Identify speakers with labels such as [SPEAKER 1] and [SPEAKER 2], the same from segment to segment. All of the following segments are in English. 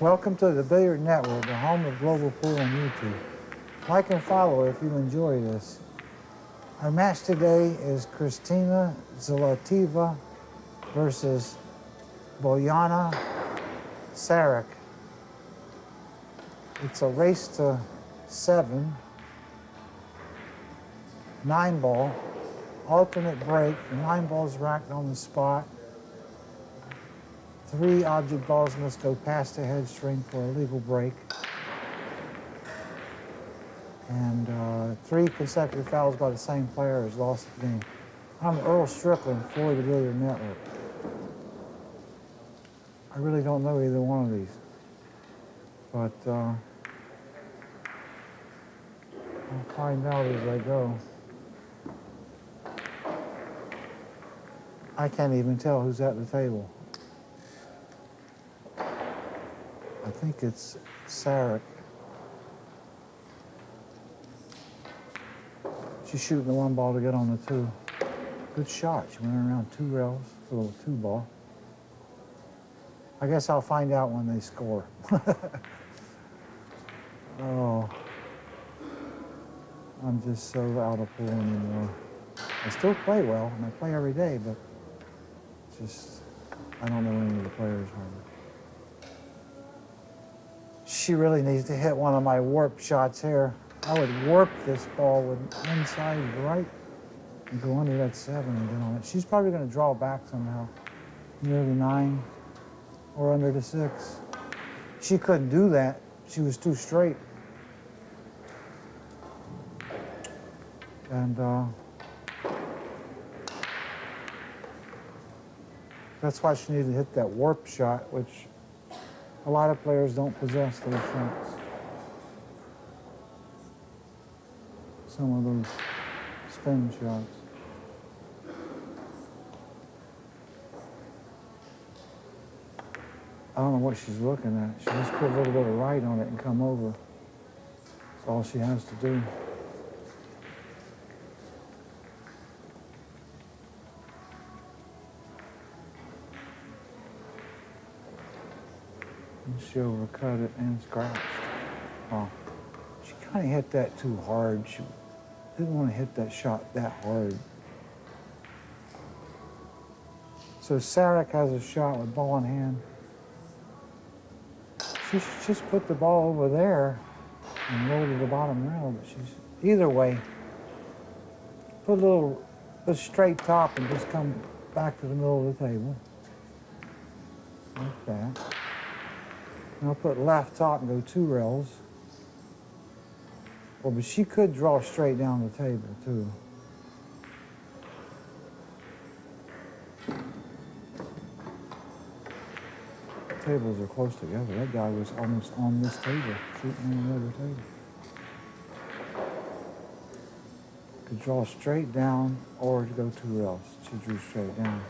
[SPEAKER 1] Welcome to the Billiard Network, the home of global pool on YouTube. Like and follow if you enjoy this. Our match today is Kristina Zlateva versus Bojana Sarac. It's a race to 7, 9-ball, alternate break. The 9 balls racked on the spot. 3 object balls must go past the head string for a legal break. And 3 consecutive fouls by the same player has lost the game. I'm Earl Strickland for the Billiard Network. I really don't know either one of these, but I'll find out as I go. I can't even tell who's at the table. I think it's Sarac. She's shooting the 1 ball to get on the 2. Good shot. She went around 2 rails for a little 2 ball. I guess I'll find out when they score. Oh, I'm just so out of pool anymore. I still play well, and I play every day, but just, I don't know any of the players hardly. She really needs to hit one of my warp shots here. I would warp this ball with inside right and go under that 7 and get on it. She's probably going to draw back somehow, near the 9 or under the 6. She couldn't do that. She was too straight. And that's why she needed to hit that warp shot, which a lot of players don't possess those shots. Some of those spin shots. I don't know what she's looking at. She just put a little bit of right on it and come over. That's all she has to do. And she overcut it and scratched. Oh, she kind of hit that too hard. She didn't want to hit that shot that hard. So Sarac has a shot with ball in hand. She should just put the ball over there and roll to the bottom rail, but she's, either way, put a straight top and just come back to the middle of the table. Like that. And I'll put left top and go 2 rails. Well, but she could draw straight down the table, too. The tables are close together. That guy was almost on this table, shooting on the other table. Could draw straight down or to go 2 rails. She drew straight down.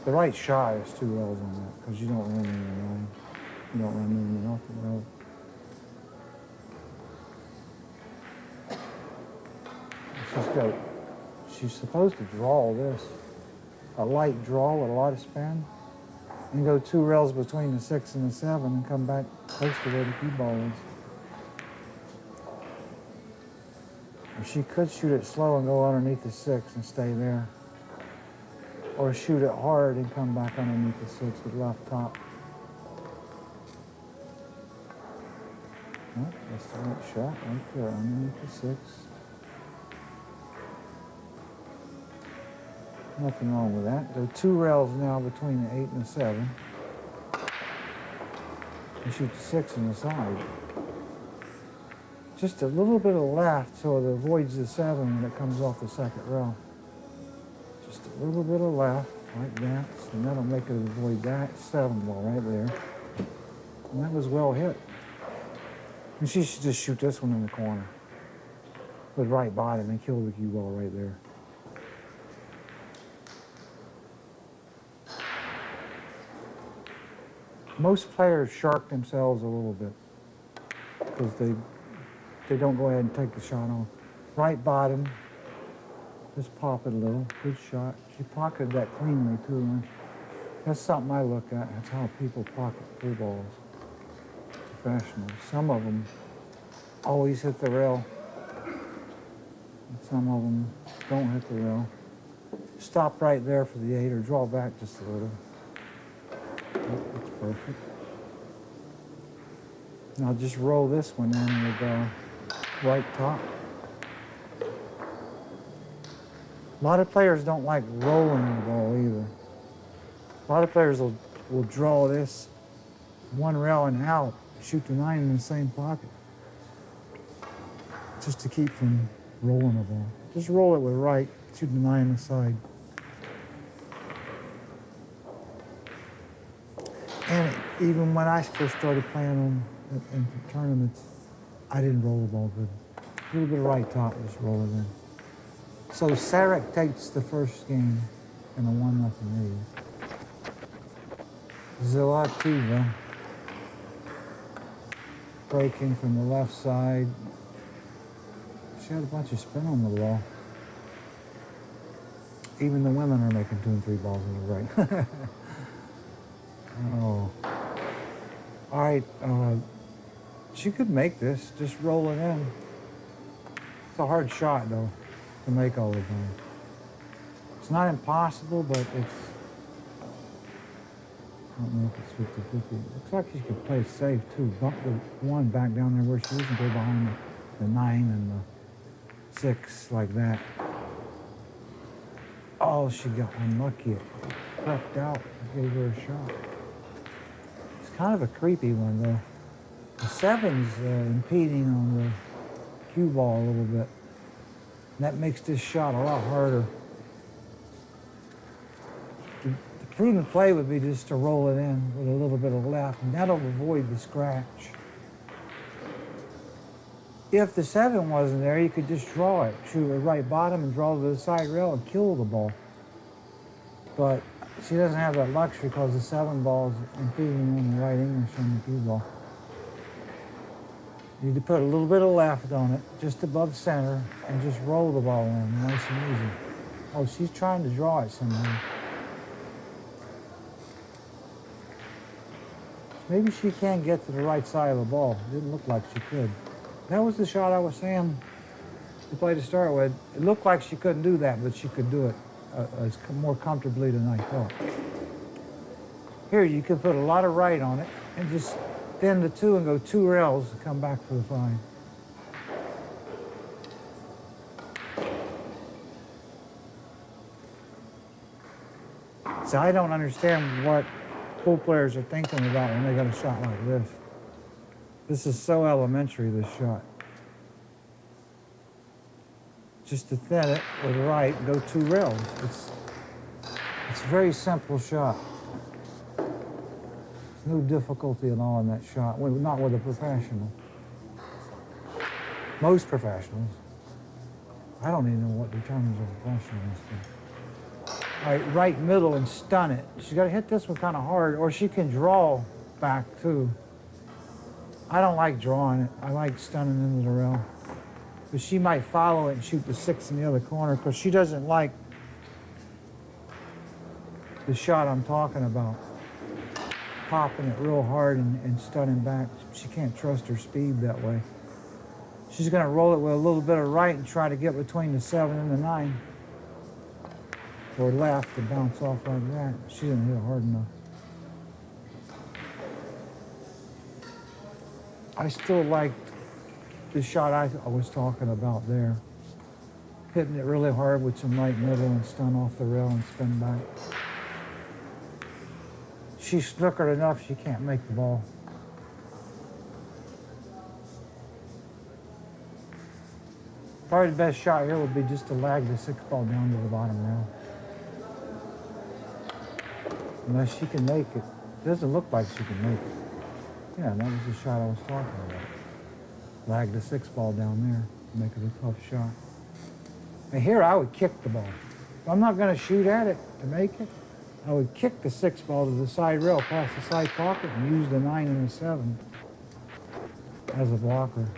[SPEAKER 1] The right shot is 2 rails on that, because you don't run into the 9. You don't run into nothing else. She's supposed to draw this, a light draw with a lot of spin, and go 2 rails between the 6 and the 7 and come back close to where the cue ball is. Or she could shoot it slow and go underneath the 6 and stay there. Or shoot it hard and come back underneath the 6 with left top. Oh, that's the right shot right there, underneath the 6. Nothing wrong with that. Go 2 rails now between the 8 and the 7. And shoot the 6 on the side. Just a little bit of left so it avoids the 7 when it comes off the 2nd rail. Just a little bit of left, like that, and that'll make it avoid that 7 ball right there. And that was well hit. And she should just shoot this one in the corner with right bottom and kill the cue ball right there. Most players shark themselves a little bit because they don't go ahead and take the shot on. Right bottom, just pop it a little. Good shot. She pocketed that cleanly too. That's something I look at. That's how people pocket pool balls. Professionals. Some of them always hit the rail. And some of them don't hit the rail. Stop right there for the 8 or draw back just a little. That's perfect. Now just roll this one in with right top. A lot of players don't like rolling the ball either. A lot of players will draw this one rail and out, shoot the 9 in the same pocket, just to keep from rolling the ball. Just roll it with right, shoot the 9 in the side. And even when I first started playing them in tournaments, I didn't roll the ball good. A little bit of right top, just roll it in. So Sarac takes the first game in a 1-0 lead. Zlateva breaking from the left side. She had a bunch of spin on the ball. Even the women are making 2 and 3 balls on the right. Oh. All right, she could make this, just roll it in. It's a hard shot, though, to make all the time. It's not impossible, but it's, I don't know if it's 50-50. Looks like she could play safe, too. Bump the 1 back down there where she is and go behind the 9 and the 6 like that. Oh, she got unlucky. It crept out. Gave her a shot. It's kind of a creepy one, though. The 7's impeding on the cue ball a little bit. And that makes this shot a lot harder. The prudent play would be just to roll it in with a little bit of left, and that'll avoid the scratch. If the 7 wasn't there, you could just draw it, shoot it right bottom and draw to the side rail and kill the ball. But she doesn't have that luxury because the 7 ball's impeding on the right English on the cue ball. You need to put a little bit of left on it, just above center, and just roll the ball in, nice and easy. Oh, she's trying to draw it somehow. Maybe she can get to the right side of the ball. It didn't look like she could. That was the shot I was saying to play to start with. It looked like she couldn't do that, but she could do it more comfortably than I thought. Here, you can put a lot of right on it and just bend the 2 and go 2 rails and come back for the 5. So I don't understand what pool players are thinking about when they got a shot like this. This is so elementary, this shot. Just to thin it with right and go 2 rails. It's a very simple shot. There's no difficulty at all in that shot, not with a professional. Most professionals. I don't even know what determines a professional in this thing. All right, right middle and stun it. She's got to hit this one kind of hard, or she can draw back too. I don't like drawing it. I like stunning into the rail. But she might follow it and shoot the 6 in the other corner because she doesn't like the shot I'm talking about. Popping it real hard and stunning back. She can't trust her speed that way. She's going to roll it with a little bit of right and try to get between the 7 and the 9. Or left and bounce off like that. She didn't hit it hard enough. I still like the shot I was talking about there. Hitting it really hard with some right middle and stun off the rail and spin back. She's snookered enough she can't make the ball. Probably the best shot here would be just to lag the 6 ball down to the bottom rail. Unless she can make it. It doesn't look like she can make it. Yeah, that was the shot I was talking about. Lag the 6 ball down there, make it a tough shot. And here I would kick the ball. If I'm not going to shoot at it to make it, I would kick the 6 ball to the side rail, past the side pocket, and use the 9 and the 7 as a blocker.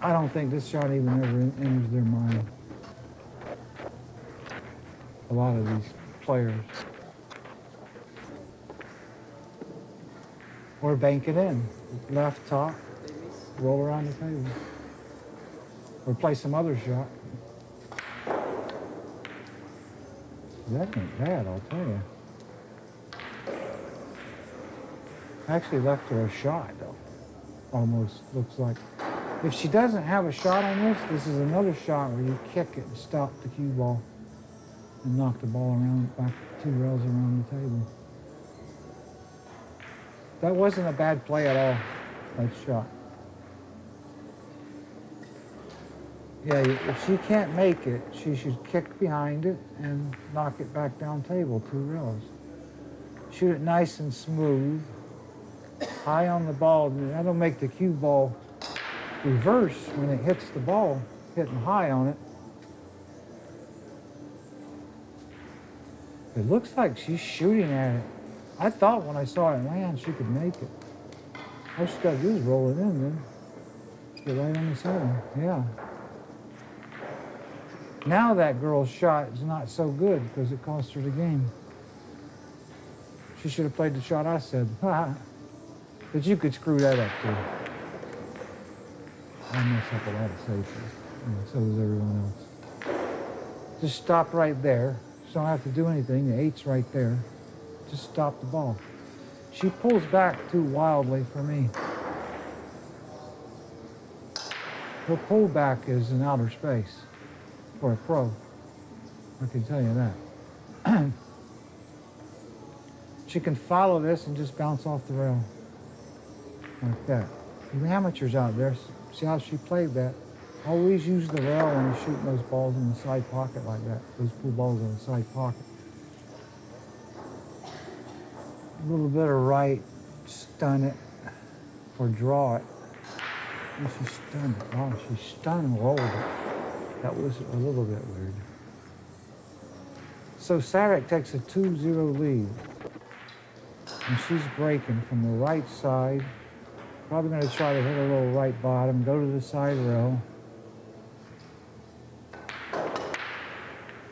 [SPEAKER 1] I don't think this shot even ever enters their mind. A lot of these players. Or bank it in. Left top, roll around the table. Or play some other shot. That ain't bad, I'll tell you. Actually left her a shot, though. Almost looks like. If she doesn't have a shot on this is another shot where you kick it and stop the cue ball and knock the ball around, back 2 rails around the table. That wasn't a bad play at all, that shot. Yeah, if she can't make it, she should kick behind it and knock it back down table 2 rails. Shoot it nice and smooth, high on the ball. That'll make the cue ball reverse when it hits the ball, hitting high on it. It looks like she's shooting at it. I thought when I saw it land, she could make it. All she's got to do is roll it in then. Get right on the 7, yeah. Now that girl's shot is not so good because it cost her the game. She should have played the shot I said. But you could screw that up too. I mess up a lot of safety, and so does everyone else. Just stop right there. You don't have to do anything. The 8's right there. Just stop the ball. She pulls back too wildly for me. Her pullback is in outer space for a pro. I can tell you that. She can follow this and just bounce off the rail like that. The amateurs out there, see how she played that? Always use the rail when you're shooting those balls in the side pocket like that. Those pool balls in the side pocket. A little bit of right, stun it, or draw it. And she stunned it. Oh, she stunned and rolled it. That was a little bit weird. So Sarac takes a 2-0 lead. And she's breaking from the right side. Probably going to try to hit a little right bottom, go to the side rail.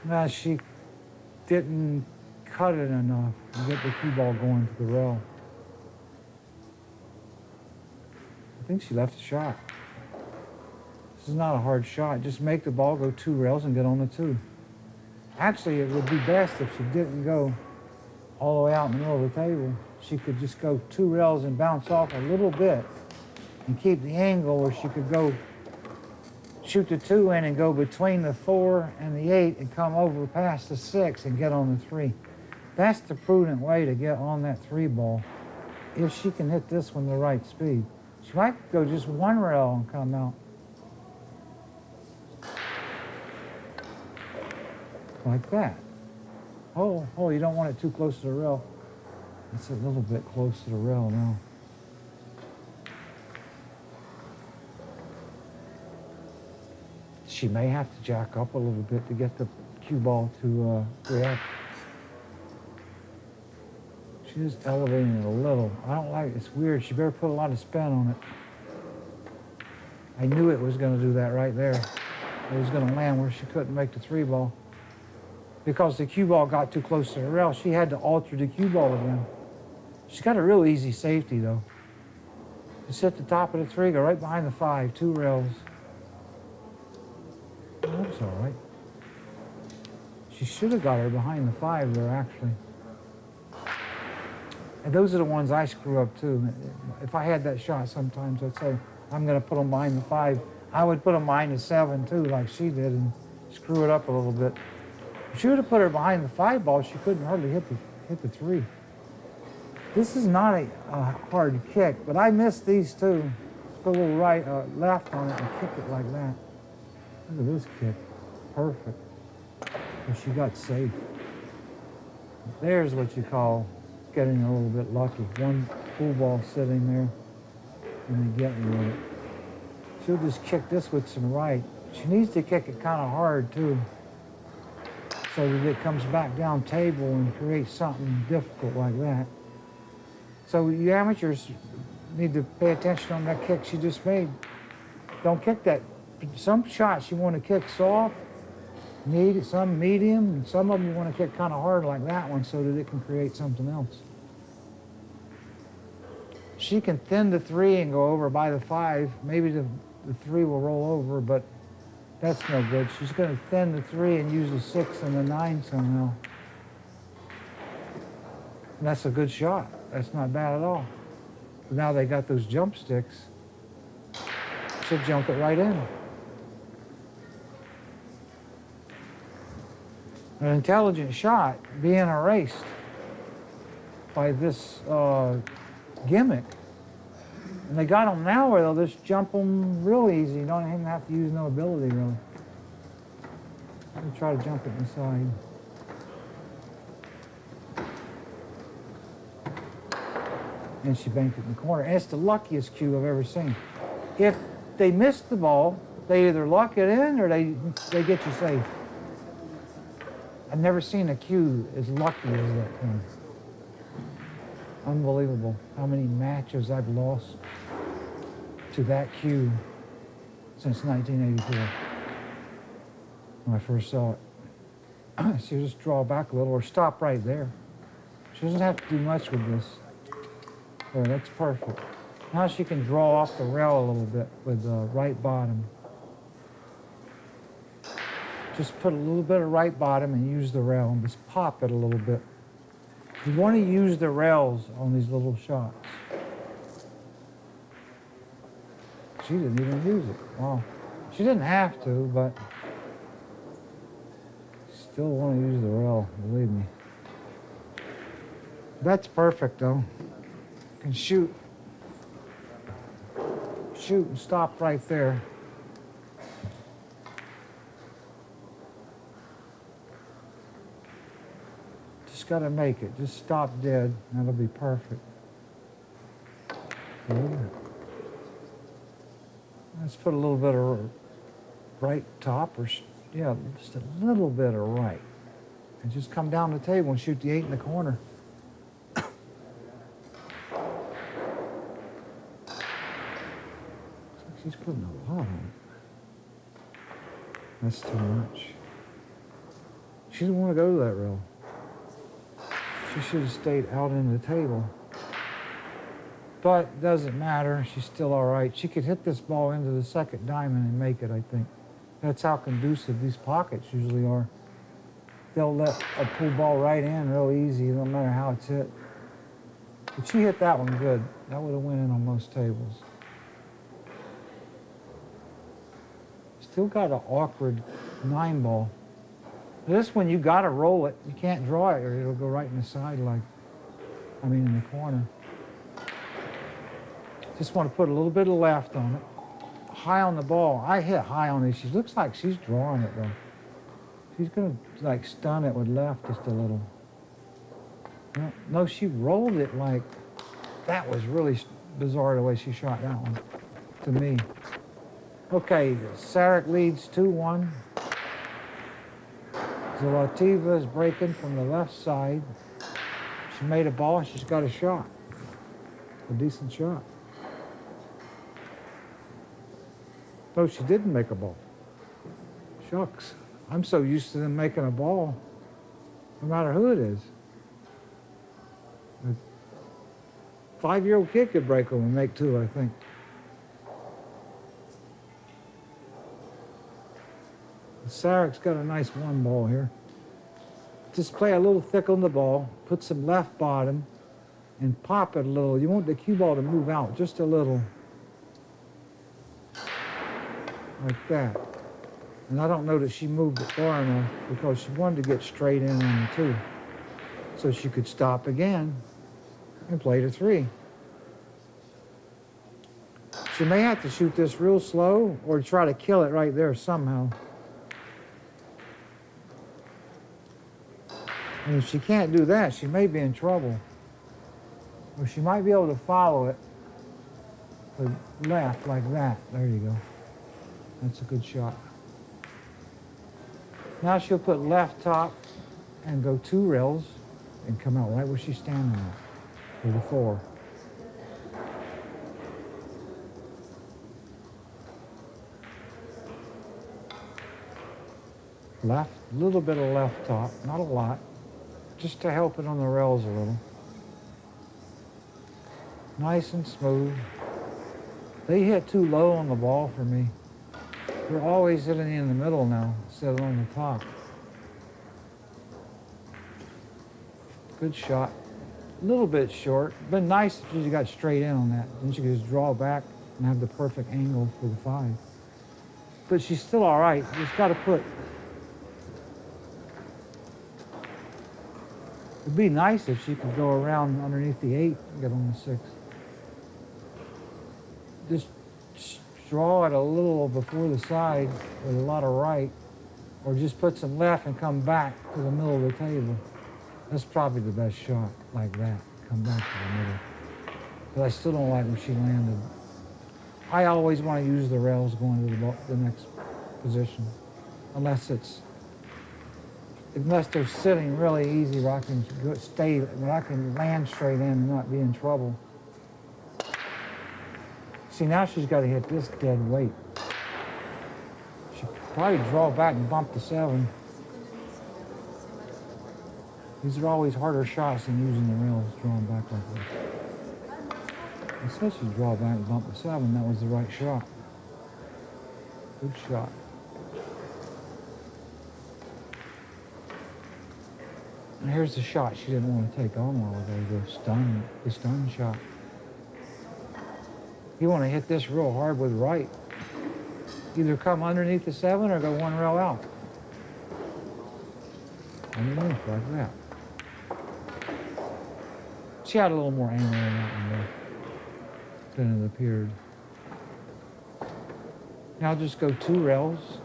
[SPEAKER 1] Now she didn't cut it enough to get the cue ball going to the rail. I think she left a shot. This is not a hard shot. Just make the ball go 2 rails and get on the 2. Actually, it would be best if she didn't go all the way out in the middle of the table. She could just go 2 rails and bounce off a little bit and keep the angle where she could go shoot the 2 in and go between the 4 and the 8 and come over past the 6 and get on the 3. That's the prudent way to get on that 3 ball if she can hit this one the right speed. She might go just 1 rail and come out. Like that. Oh, you don't want it too close to the rail. It's a little bit close to the rail now. She may have to jack up a little bit to get the cue ball to react. She's just elevating it a little. I don't like it. It's weird. She better put a lot of spin on it. I knew it was going to do that right there. It was going to land where she couldn't make the 3 ball. Because the cue ball got too close to the rail, she had to alter the cue ball again. She's got a real easy safety, though. Just hit the top of the 3, go right behind the 5, 2 rails. Oh, that's all right. She should have got her behind the 5 there, actually. And those are the ones I screw up, too. If I had that shot, sometimes I'd say, I'm going to put them behind the 5. I would put them behind the 7, too, like she did, and screw it up a little bit. If she would have put her behind the 5 ball, she couldn't hardly hit the 3. This is not a hard kick, but I missed these two. Put a little right, left on it and kick it like that. Look at this kick. Perfect. And she got safe. There's what you call getting a little bit lucky. One pool ball sitting there and then getting with it. She'll just kick this with some right. She needs to kick it kind of hard too, so that it comes back down table and creates something difficult like that. So you amateurs need to pay attention on that kick she just made. Don't kick that. Some shots you want to kick soft, some medium, and some of them you want to kick kind of hard like that one so that it can create something else. she can thin the 3 and go over by the 5. Maybe the 3 will roll over, but that's no good. She's going to thin the 3 and use the 6 and the 9 somehow. And that's a good shot. That's not bad at all. But now they got those jump sticks. She'll jump it right in. An intelligent shot being erased by this gimmick. And they got them now where they'll just jump them real easy. You don't even have to use no ability, really. Let me try to jump it inside. And she banked it in the corner. And it's the luckiest cue I've ever seen. If they miss the ball, they either lock it in or they get you safe. I've never seen a cue as lucky as that thing. Unbelievable how many matches I've lost to that cue since 1984 when I first saw it. She'll just draw back a little or stop right there. She doesn't have to do much with this. There, that's perfect. Now she can draw off the rail a little bit with the right bottom. Just put a little bit of right bottom and use the rail and just pop it a little bit. You want to use the rails on these little shots. She didn't even use it. Wow. She didn't have to, but still want to use the rail, believe me. That's perfect, though. You can shoot. Shoot and stop right there. Just got to make it. Just stop dead. That'll be perfect. Good. Let's put a little bit of right top, or yeah, just a little bit of right. And just come down the table and shoot the 8 in the corner. She's putting a lot on it. That's too much. She didn't want to go to that rail. She should have stayed out in the table. But it doesn't matter. She's still all right. She could hit this ball into the second diamond and make it, I think. That's how conducive these pockets usually are. They'll let a pull ball right in real easy, no matter how it's hit. But she hit that one good. That would have went in on most tables. Still got an awkward 9 ball. This one, you got to roll it. You can't draw it or it'll go right in the side in the corner. Just want to put a little bit of left on it. High on the ball. I hit high on it. She looks like she's drawing it, though. She's going to, stun it with left just a little. No, she rolled it like... That was really bizarre the way she shot that one, to me. Okay, Sarac leads 2-1. Zlateva is breaking from the left side. She made a ball and she's got a shot. A decent shot. No, she didn't make a ball. Shucks. I'm so used to them making a ball, no matter who it is. A 5-year-old kid could break them and make 2, I think. Sarac's got a nice 1 ball here. Just play a little thick on the ball, put some left bottom, and pop it a little. You want the cue ball to move out just a little. Like that. And I don't know that she moved it far enough because she wanted to get straight in on the 2. So she could stop again and play the 3. She may have to shoot this real slow or try to kill it right there somehow. And if she can't do that, she may be in trouble. Or she might be able to follow it with left like that. There you go. That's a good shot. Now she'll put left top and go 2 rails and come out right where she's standing at for the 4. Left, a little bit of left top, not a lot, just to help it on the rails a little. Nice and smooth. They hit too low on the ball for me. They're always hitting in the middle now instead of on the top. Good shot. A little bit short. Been nice if you got straight in on that. Then she could just draw back and have the perfect angle for the 5. But she's still all right. You just got to put. It'd be nice if she could go around underneath the 8 and get on the 6. Just draw it a little before the side with a lot of right, or just put some left and come back to the middle of the table. That's probably the best shot, like that. Come back to the middle. But I still don't like where she landed. I always want to use the rails going to the next position, unless they're sitting really easy where I can stay, where I can land straight in and not be in trouble. See, now she's got to hit this dead weight. She'll probably draw back and bump the 7. These are always harder shots than using the rails, drawing back like that. I said she'd draw back and bump the 7. That was the right shot. Good shot. And here's the shot she didn't want to take on a while ago, the stun shot. You want to hit this real hard with right. Either come underneath the 7 or go 1 rail out. Underneath, like that. She had a little more angle on that one there than it appeared. Now just go 2 rails,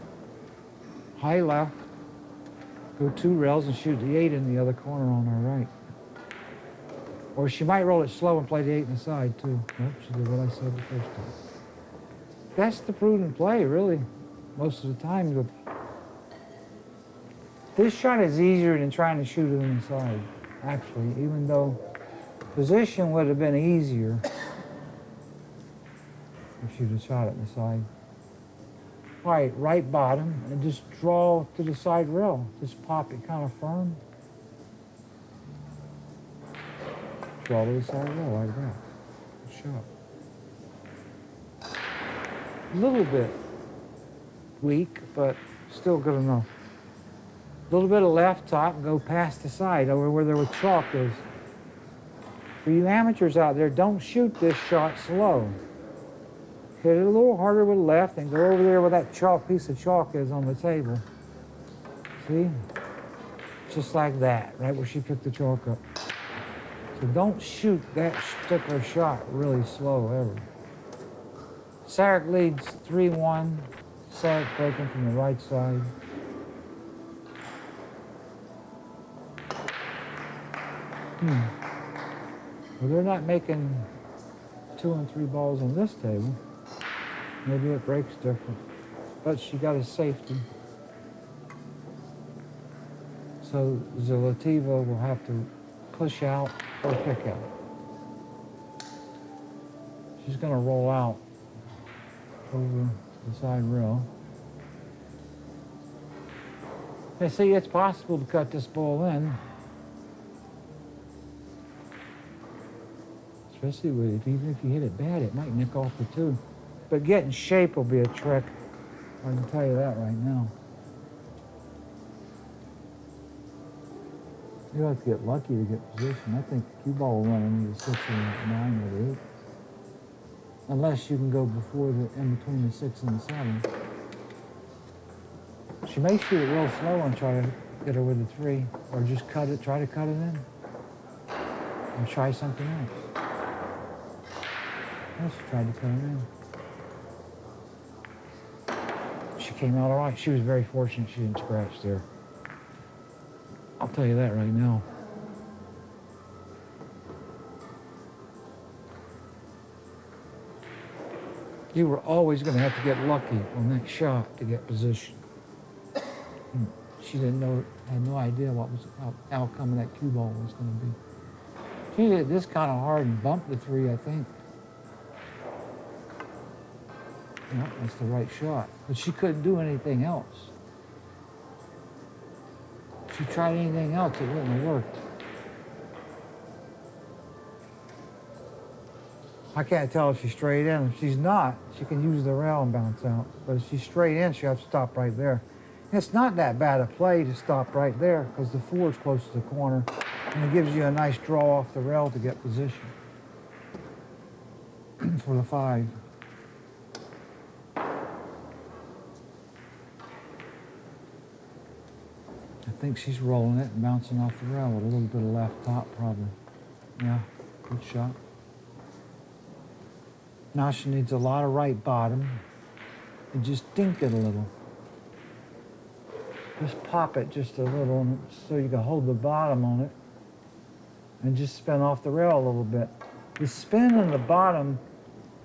[SPEAKER 1] high left, go 2 rails and shoot the 8 in the other corner on our right. Or she might roll it slow and play the 8 in the side too. Nope, she did what I said the first time. That's the prudent play, really, most of the time. This shot is easier than trying to shoot it in the side, actually, even though position would have been easier if she'd have shot it in the side. All right bottom, and just draw to the side rail. Just pop it kind of firm. Draw to the side rail like that. Good shot. A little bit weak, but still good enough. A little bit of left top, go past the side over where the chalk is. For you amateurs out there, don't shoot this shot slow. Hit it a little harder with left and go over there where that piece of chalk is on the table. See? Just like that, right where she picked the chalk up. So don't shoot that particular shot really slow ever. Sarac leads 3-1. Sarac breaking from the right side. Well, they're not making 2 and 3 balls on this table. Maybe it breaks different. But she got a safety. So Zlateva will have to push out or pick out. She's going to roll out over the side rail. They see it's possible to cut this ball in. Especially even if you hit it bad, it might nick off the 2. But getting shape will be a trick. I can tell you that right now. You have to get lucky to get position. I think the cue ball will run into the 6 and 9 or the 8. Unless you can go in between the 6 and the 7. She may shoot it real slow and try to get her with the 3. Or just try to cut it in. And try something else. She tried to cut it in. She came out all right. She was very fortunate she didn't scratch there. I'll tell you that right now. You were always going to have to get lucky on that shot to get position. And she had no idea what was the outcome of that cue ball was going to be. She hit this kind of hard and bumped the 3, I think. Yeah, that's the right shot. But she couldn't do anything else. If she tried anything else, it wouldn't have worked. I can't tell if she's straight in. If she's not, she can use the rail and bounce out. But if she's straight in, she'll have to stop right there. And it's not that bad a play to stop right there because the 4 is close to the corner and it gives you a nice draw off the rail to get position for the 5. I think she's rolling it and bouncing off the rail with a little bit of left top probably. Yeah, good shot. Now she needs a lot of right bottom and just dink it a little. Just pop it just a little so you can hold the bottom on it and just spin off the rail a little bit. The spin in the bottom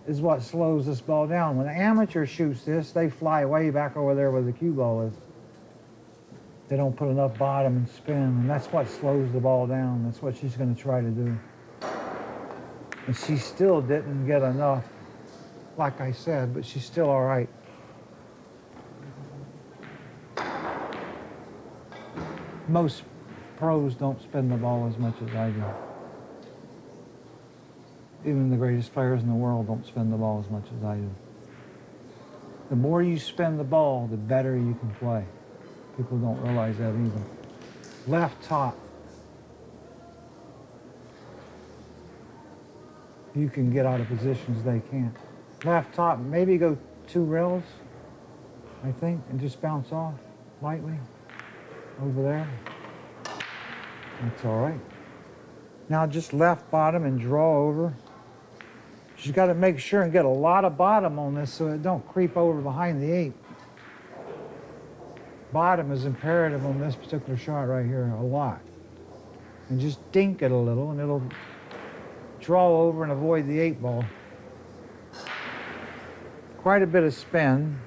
[SPEAKER 1] is what slows this ball down. When an amateur shoots this, they fly way back over there where the cue ball is. They don't put enough bottom and spin, and that's what slows the ball down. That's what she's going to try to do. And she still didn't get enough, like I said, but she's still all right. Most pros don't spin the ball as much as I do. Even the greatest players in the world don't spin the ball as much as I do. The more you spin the ball, the better you can play. People don't realize that either. Left top. You can get out of positions they can't. Left top, maybe go 2 rails, I think, and just bounce off lightly over there. That's all right. Now just left bottom and draw over. She's got to make sure and get a lot of bottom on this so it don't creep over behind the 8. Bottom is imperative on this particular shot right here, a lot. And just dink it a little and it'll draw over and avoid the 8 ball. Quite a bit of spin.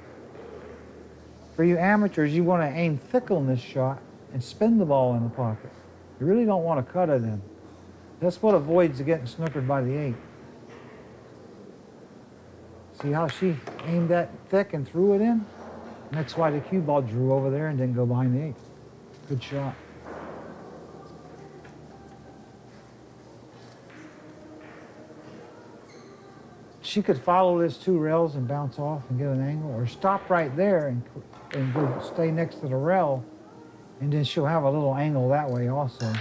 [SPEAKER 1] For you amateurs, you want to aim thick on this shot and spin the ball in the pocket. You really don't want to cut it in. That's what avoids getting snookered by the 8. See how she aimed that thick and threw it in? And that's why the cue ball drew over there and didn't go behind the 8. Good shot. She could follow this 2 rails and bounce off and get an angle, or stop right there and go stay next to the rail, and then she'll have a little angle that way also.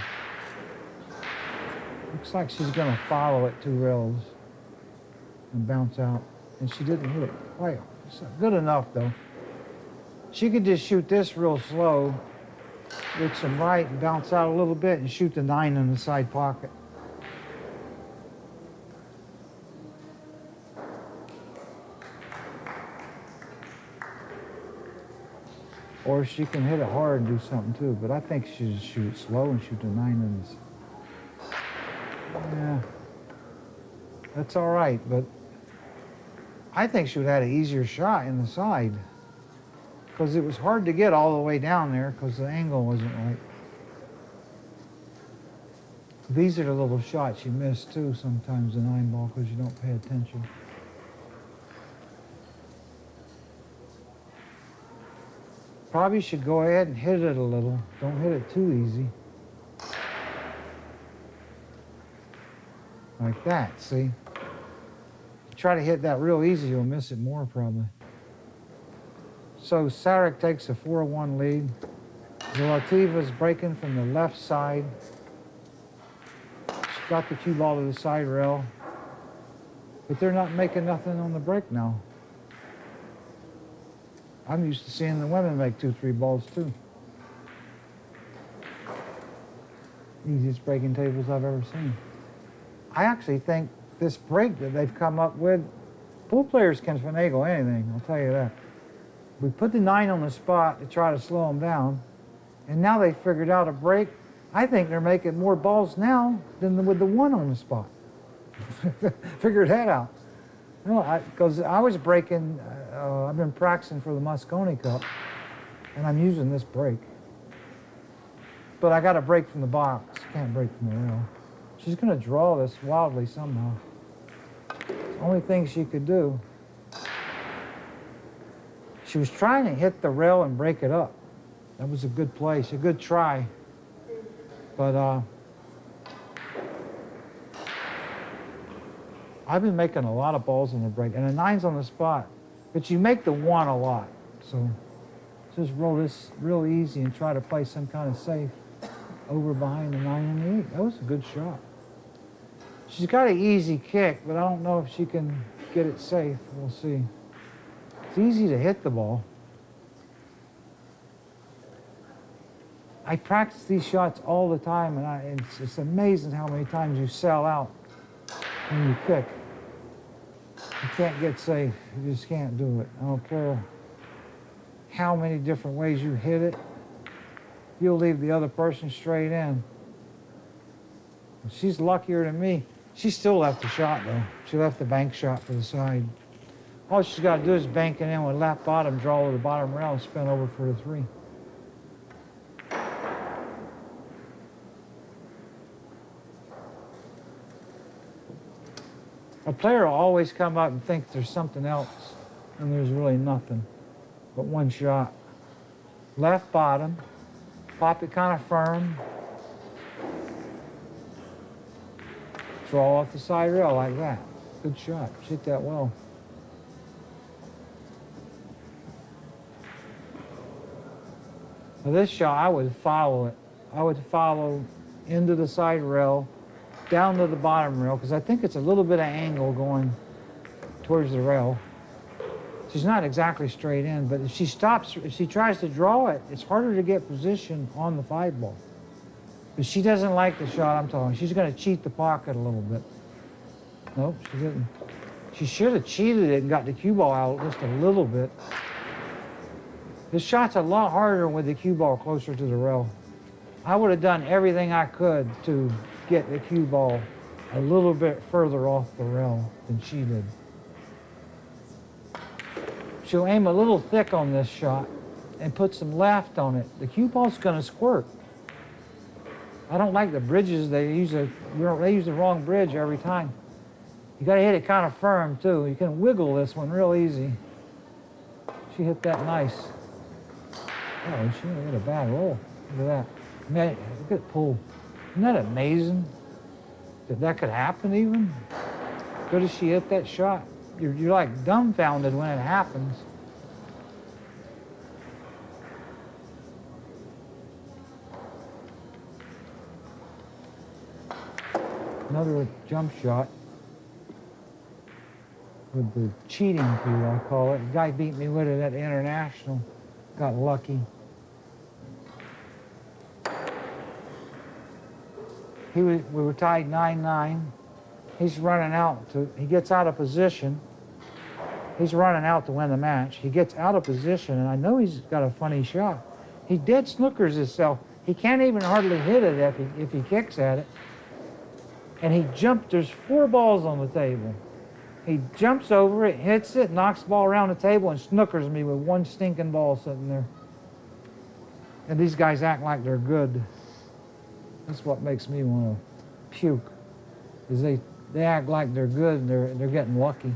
[SPEAKER 1] Looks like she's going to follow it 2 rails and bounce out, and she didn't hit it quite. It's good enough though. She could just shoot this real slow with some right and bounce out a little bit and shoot the 9 in the side pocket. Or she can hit it hard and do something too, but I think she should shoot it slow and shoot the 9 in this. Yeah, that's all right, but I think she would have had an easier shot in the side because it was hard to get all the way down there because the angle wasn't right. These are the little shots you miss too sometimes, the 9 ball, because you don't pay attention. Probably should go ahead and hit it a little. Don't hit it too easy. Like that, see? Try to hit that real easy, you'll miss it more probably. So Sarac takes a 4-1 lead. Zlateva's breaking from the left side. She's got the cue ball to the side rail. But they're not making nothing on the break now. I'm used to seeing the women make 2-3 balls too. Easiest breaking tables I've ever seen. I actually think this break that they've come up with, pool players can finagle anything, I'll tell you that. We put the 9 on the spot to try to slow them down, and now they figured out a break. I think they're making more balls now than with the 1 on the spot. Figured that out. No, because I was breaking, I've been practicing for the Moscone Cup, and I'm using this break. But I got to break from the box, can't break from the rail. She's going to draw this wildly somehow. It's the only thing she could do. She was trying to hit the rail and break it up. That was a good play, a good try. But I've been making a lot of balls on the break, and a 9's on the spot, but you make the 1 a lot. So just roll this real easy and try to play some kind of safe over behind the 9 and the 8. That was a good shot. She's got an easy kick, but I don't know if she can get it safe. We'll see. It's easy to hit the ball. I practice these shots all the time, and it's amazing how many times you sell out when you kick. You can't get safe. You just can't do it. I don't care how many different ways you hit it. You'll leave the other person straight in. She's luckier than me. She still left the shot, though. She left the bank shot for the side. All she's got to do is bank it in with left bottom, draw with the bottom rail, and spin over for the 3. A player will always come up and think there's something else, and there's really nothing but one shot. Left bottom, pop it kind of firm, draw off the side rail like that. Good shot. She hit that well. Now this shot, I would follow it. I would follow into the side rail, down to the bottom rail, because I think it's a little bit of angle going towards the rail. She's not exactly straight in, but if she stops, if she tries to draw it, it's harder to get position on the 5 ball. But she doesn't like the shot I'm talking. She's going to cheat the pocket a little bit. Nope, she didn't. She should have cheated it and got the cue ball out just a little bit. This shot's a lot harder with the cue ball closer to the rail. I would have done everything I could to get the cue ball a little bit further off the rail than she did. She'll aim a little thick on this shot and put some left on it. The cue ball's going to squirt. I don't like the bridges. They use the wrong bridge every time. You got to hit it kind of firm too. You can wiggle this one real easy. She hit that nice. Oh, she hit a bad roll. Look at that. Man, look at pull. Isn't that amazing? That could happen even? Good as she hit that shot. You're like dumbfounded when it happens. Another jump shot with the cheating cue, I call it. The guy beat me with it at the International. Got lucky. We were tied 9-9. He's running out he gets out of position. He's running out to win the match. He gets out of position, and I know he's got a funny shot. He dead snookers himself. He can't even hardly hit it if he kicks at it. And he jumped, there's 4 balls on the table. He jumps over it, hits it, knocks the ball around the table, and snookers me with 1 stinking ball sitting there. And these guys act like they're good. That's what makes me want to puke, is they act like they're good and they're getting lucky.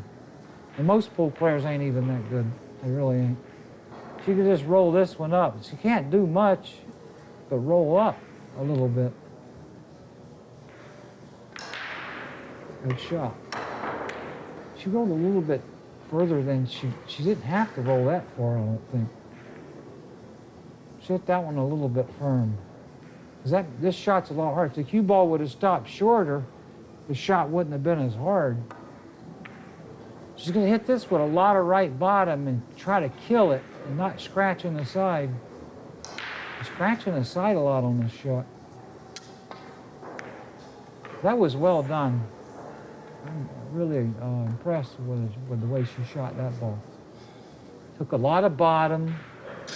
[SPEAKER 1] And most pool players ain't even that good. They really ain't. She could just roll this one up. She can't do much, but roll up a little bit. Good shot. She rolled a little bit further than she didn't have to roll that far, I don't think. She hit that one a little bit firm. This shot's a lot harder. If the cue ball would have stopped shorter, the shot wouldn't have been as hard. She's going to hit this with a lot of right bottom and try to kill it and not scratching the side. Scratching the side a lot on this shot. That was well done. I'm really impressed with the way she shot that ball. Took a lot of bottom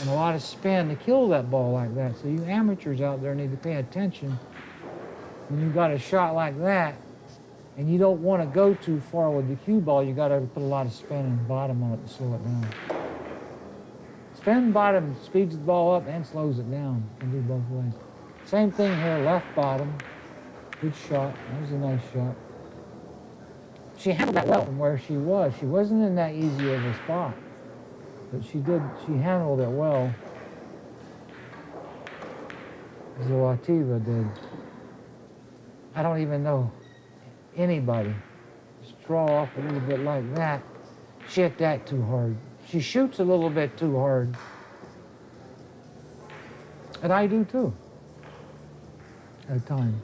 [SPEAKER 1] and a lot of spin to kill that ball like that. So you amateurs out there need to pay attention. When you got a shot like that, and you don't want to go too far with the cue ball, you got to put a lot of spin and bottom on it to slow it down. Spin bottom speeds the ball up and slows it down. You can do both ways. Same thing here, left bottom. Good shot. That was a nice shot. She handled that well from where she was. She wasn't in that easy of a spot, but she handled it well. Zlateva did. I don't even know anybody as draw off a little bit like that. She hit that too hard. She shoots a little bit too hard. And I do too, at times.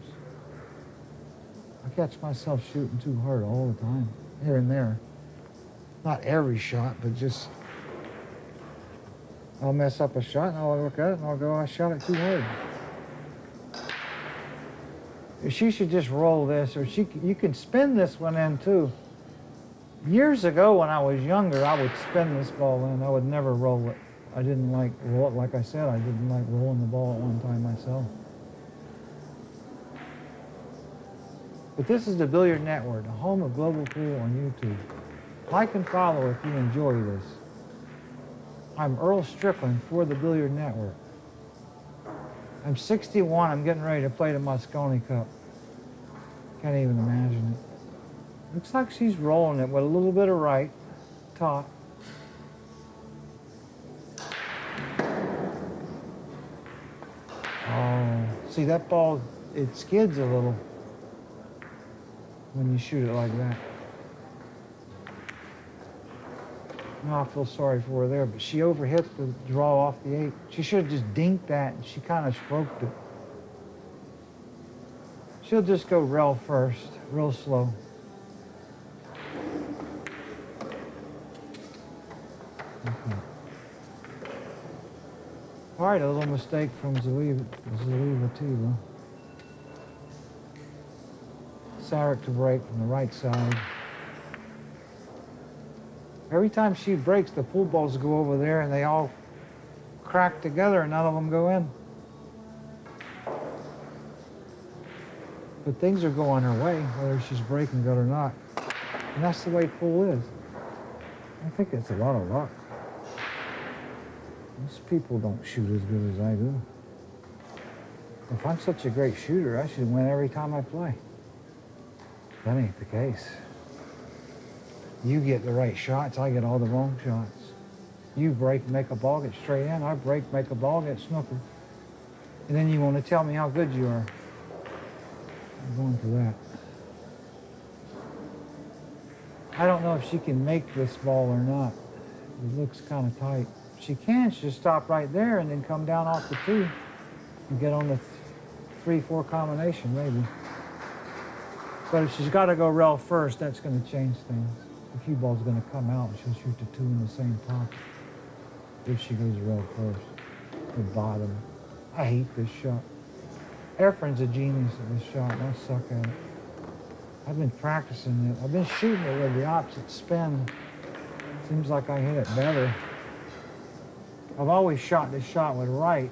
[SPEAKER 1] I catch myself shooting too hard all the time, here and there. Not every shot, but just, I'll mess up a shot and I'll look at it and I'll go, I shot it too hard. She should just roll this, or you can spin this one in too. Years ago when I was younger, I would spin this ball in. I would never roll it. I didn't like roll it. Like I said, I didn't like rolling the ball at one time myself. But this is the Billiard Network, the home of global pool on YouTube. Like and follow if you enjoy this. I'm Earl Strickland for the Billiard Network. I'm 61. I'm getting ready to play the Moscone Cup. Can't even imagine it. Looks like she's rolling it with a little bit of right top. Oh, see that ball, it skids a little when you shoot it like that. No, I feel sorry for her there, but she overhit the draw off the 8. She should have just dinked that, and she kind of stroked it. She'll just go rail first, real slow. Okay. All right, a little mistake from Zlateva. Sarac to break from the right side. Every time she breaks, the pool balls go over there and they all crack together and none of them go in. But things are going her way, whether she's breaking good or not. And that's the way pool is. I think it's a lot of luck. Most people don't shoot as good as I do. If I'm such a great shooter, I should win every time I play. That ain't the case. You get the right shots, I get all the wrong shots. You break, make a ball, get straight in. I break, make a ball, get snookered. And then you want to tell me how good you are. I'm going for that. I don't know if she can make this ball or not. It looks kind of tight. If she can, she'll stop right there and then come down off the 2 and get on the 3-4 combination, maybe. But if she's got to go rail first, that's going to change things. The cue ball's going to come out and she'll shoot the 2 in the same pocket if she goes rail first. The bottom. I hate this shot. Efren's a genius at this shot, and I suck at it. I've been practicing it. I've been shooting it with the opposite spin. Seems like I hit it better. I've always shot this shot with right,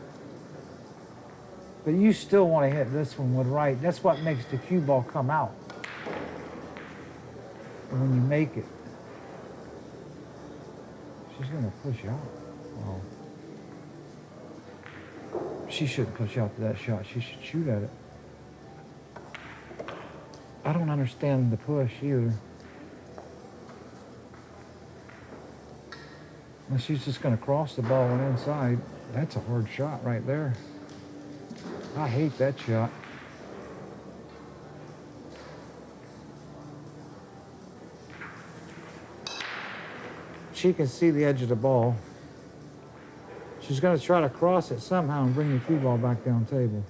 [SPEAKER 1] but you still want to hit this one with right. That's what makes the cue ball come out. And when you make it, she's going to push out. Oh. She shouldn't push out to that shot. She should shoot at it. I don't understand the push either. And she's just going to cross the ball and inside. That's a hard shot right there. I hate that shot. She can see the edge of the ball. She's going to try to cross it somehow and bring the cue ball back down table.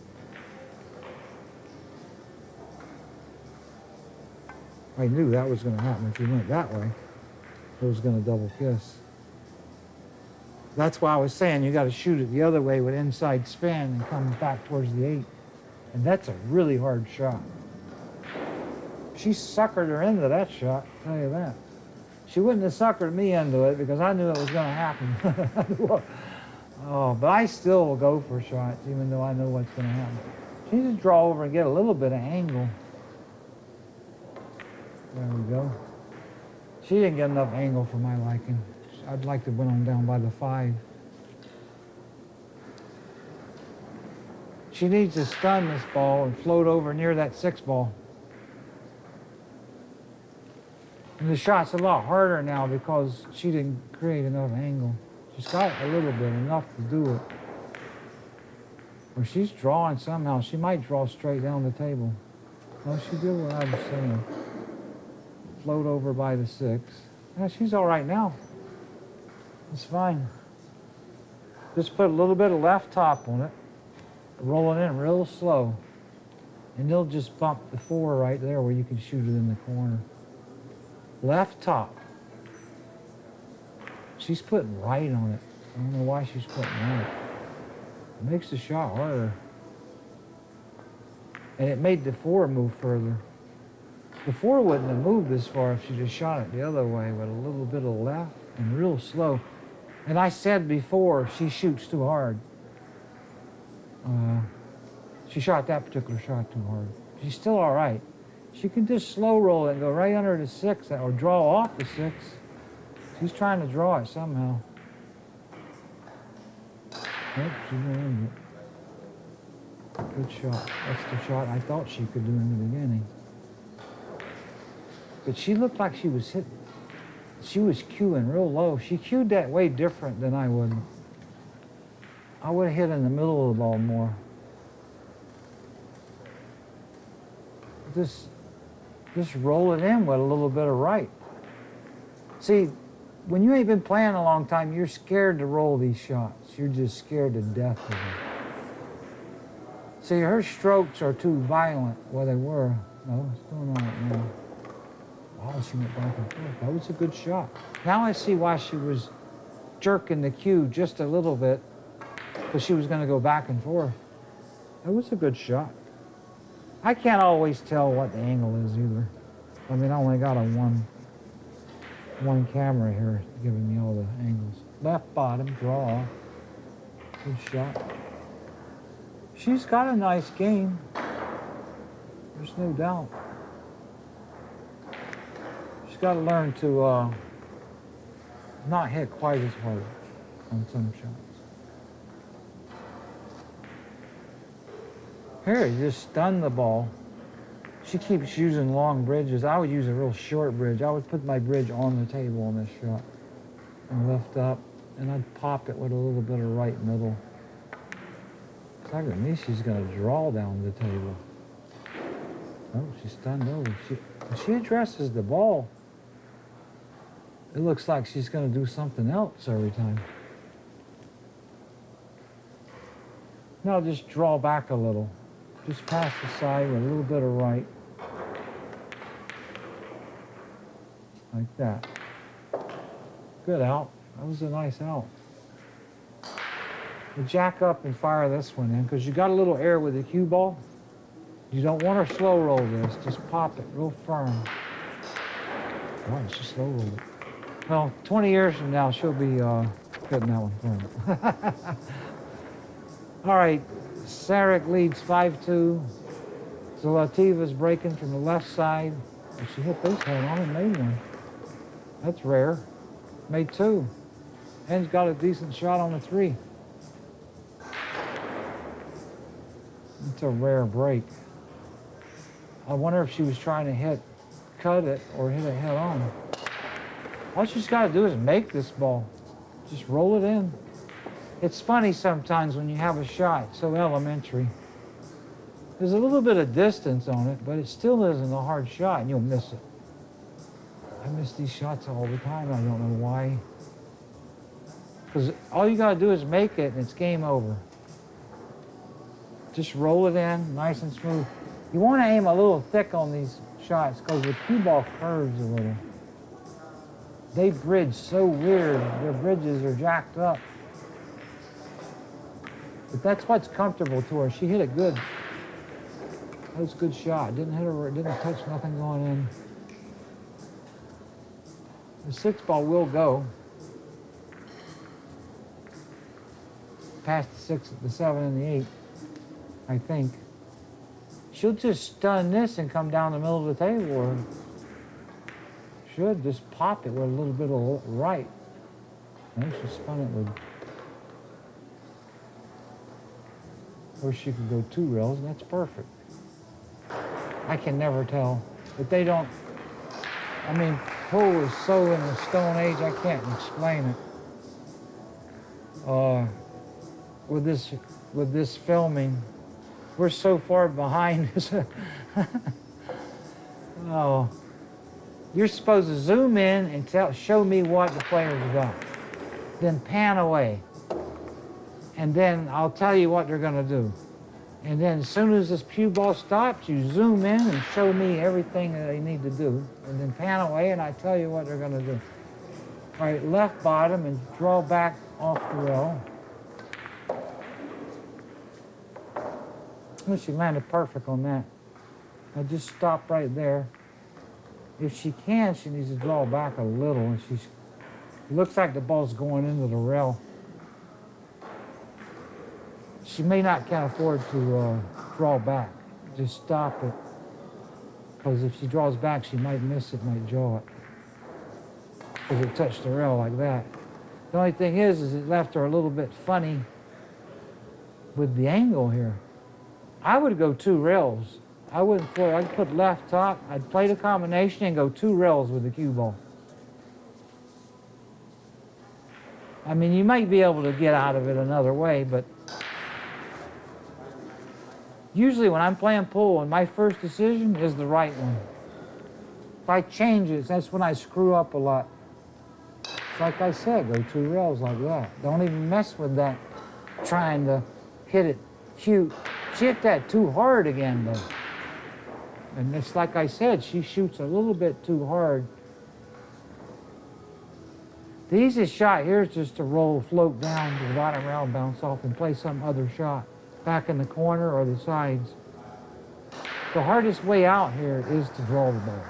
[SPEAKER 1] I knew that was going to happen. If you went that way, it was going to double kiss. That's why I was saying you got to shoot it the other way with inside spin and come back towards the 8. And that's a really hard shot. She suckered her into that shot, I'll tell you that. She wouldn't have suckered me into it because I knew it was going to happen. Oh, but I still will go for shots even though I know what's going to happen. She just draw over and get a little bit of angle. There we go. She didn't get enough angle for my liking. I'd like to win on down by the 5. She needs to stun this ball and float over near that 6 ball. And the shot's a lot harder now because she didn't create enough angle. She's got a little bit, enough to do it. Or she's drawing somehow. She might draw straight down the table. No, she did what I was saying. float over by the 6. Yeah, she's all right now. It's fine. Just put a little bit of left top on it. Roll it in real slow. And they'll just bump the 4 right there where you can shoot it in the corner. Left top. She's putting right on it. I don't know why she's putting right. It makes the shot harder. And it made the 4 move further. The 4 wouldn't have moved this far if she just shot it the other way with a little bit of left and real slow. And I said before, she shoots too hard. She shot that particular shot too hard. She's still all right. She can just slow roll it and go right under the 6 or draw off the 6. She's trying to draw it somehow. Nope, she's not in it. Good shot. That's the shot I thought she could do in the beginning. But she looked like she was hitting. She was cueing real low. She cued that way different than I would. I would have hit in the middle of the ball more. Just roll it in with a little bit of right. See, when you ain't been playing a long time, you're scared to roll these shots. You're just scared to death of them. See, her strokes are too violent. Well, they were. No, it's doing all right now. Wow, she went back and forth. That was a good shot. Now I see why she was jerking the cue just a little bit, because she was going to go back and forth. That was a good shot. I can't always tell what the angle is either. I mean, I only got a one camera here giving me all the angles. Left bottom, draw. Good shot. She's got a nice game. There's no doubt. She's got to learn to not hit quite as hard on some shots. Here, you just stun the ball. She keeps using long bridges. I would use a real short bridge. I would put my bridge on the table on this shot and lift up, and I'd pop it with a little bit of right middle. It's like to me she's going to draw down the table. Oh, she's stunned over. When she addresses the ball, it looks like she's going to do something else every time. Now just draw back a little. Just pass the side with a little bit of right. Like that. Good out. That was a nice out. You jack up and fire this one in, because you got a little air with the cue ball. You don't want her slow roll this. Just pop it real firm. Why did she slow roll it? Well, 20 years from now, she'll be putting that one firm. All right. Sarac leads 5-2. Zlateva's breaking from the left side. She hit this head on and made one. That's rare. Made 2. And got a decent shot on the 3. It's a rare break. I wonder if she was trying to cut it or hit it head on. All she's got to do is make this ball. Just roll it in. It's funny sometimes when you have a shot so elementary. There's a little bit of distance on it, but it still isn't a hard shot, and you'll miss it. I miss these shots all the time. I don't know why. Because all you got to do is make it, and it's game over. Just roll it in, nice and smooth. You want to aim a little thick on these shots, because the cue ball curves a little. They bridge so weird. Their bridges are jacked up. But that's what's comfortable to her. She hit it good. That was a good shot. Didn't hit her, didn't touch nothing going in. The 6 ball will go. Past the 6, the 7, and the 8, I think. She'll just stun this and come down the middle of the table, or should just pop it with a little bit of right. No, she spun it with. Or she could go 2 rails, and that's perfect. I can never tell. But they don't, I mean, pool is so in the Stone Age, I can't explain it. With this filming, we're so far behind. Oh, You're supposed to zoom in and show me what the players got. Then pan away. And then I'll tell you what they're going to do. And then as soon as this cue ball stops, you zoom in and show me everything that they need to do. And then pan away and I tell you what they're going to do. All right, left bottom and draw back off the rail. Well, she landed perfect on that. I just stop right there. If she can, she needs to draw back a little. And it looks like the ball's going into the rail. She may not can afford to draw back. Just stop it. Because if she draws back, she might miss it, might draw it. Because it touched the rail like that. The only thing is it left her a little bit funny with the angle here. I would go 2 rails. I wouldn't play. I'd put left top. I'd play the combination and go 2 rails with the cue ball. I mean, you might be able to get out of it another way, but usually when I'm playing pool, and my first decision is the right one. If I change it, that's when I screw up a lot. It's like I said, go 2 rails like that. Don't even mess with that, trying to hit it cute. She hit that too hard again, though. And it's like I said, she shoots a little bit too hard. The easiest shot here is just to roll, float down to the bottom rail, bounce off, and play some other shot, back in the corner or the sides. The hardest way out here is to draw the ball.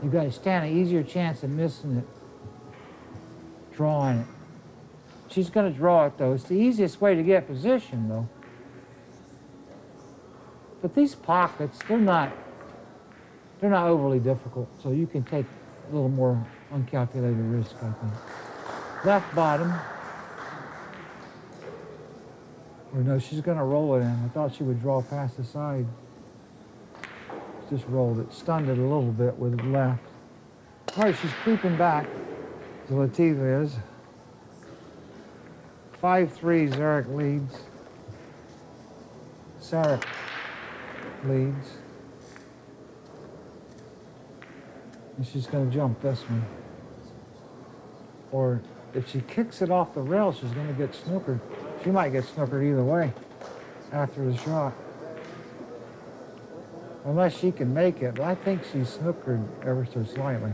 [SPEAKER 1] You got to stand an easier chance of missing it, drawing it. She's going to draw it, though. It's the easiest way to get position, though. But these pockets, they're not overly difficult, so you can take a little more uncalculated risk, I think. Left bottom. Or no, she's going to roll it in. I thought she would draw past the side. Just rolled it, stunned it a little bit with the left. All right, she's creeping back. Zlateva is. 5-3, Sarac leads. Sarac leads. And she's going to jump this one. Or if she kicks it off the rail, she's going to get snookered. She might get snookered either way after the shot. Unless she can make it, but I think she's snookered ever so slightly.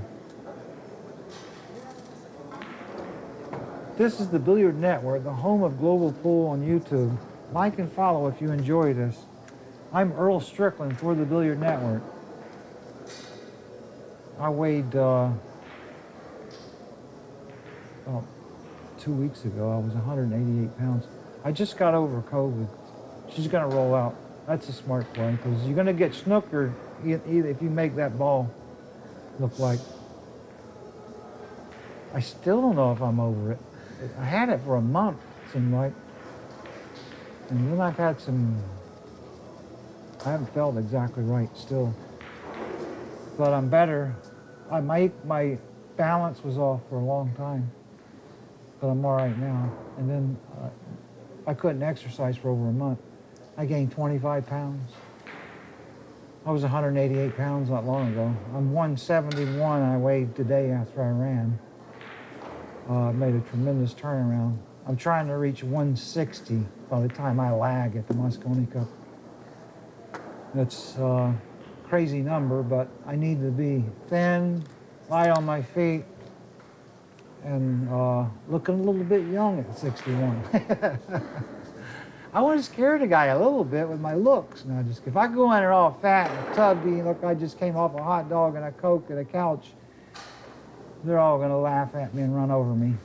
[SPEAKER 1] This is the Billiard Network, the home of global pool on YouTube. Like and follow if you enjoy this. I'm Earl Strickland for the Billiard Network. I weighed, about 2 weeks ago, I was 188 pounds. I just got over COVID. She's gonna roll out. That's a smart play, because you're gonna get snookered either if you make that ball look like. I still don't know if I'm over it. I had it for a month, it seemed like. And then I've had I haven't felt exactly right still. But I'm better. My balance was off for a long time, but I'm all right now. And then I couldn't exercise for over a month. I gained 25 pounds. I was 188 pounds not long ago. I'm 171 I weighed today after I ran. Made a tremendous turnaround. I'm trying to reach 160 by the time I lag at the Moscone Cup. That's a crazy number, but I need to be thin, light on my feet, and looking a little bit young at 61. I want to scare the guy a little bit with my looks. Now, if I go in there all fat and tubby, look, I just came off a hot dog and a Coke and a couch, they're all going to laugh at me and run over me.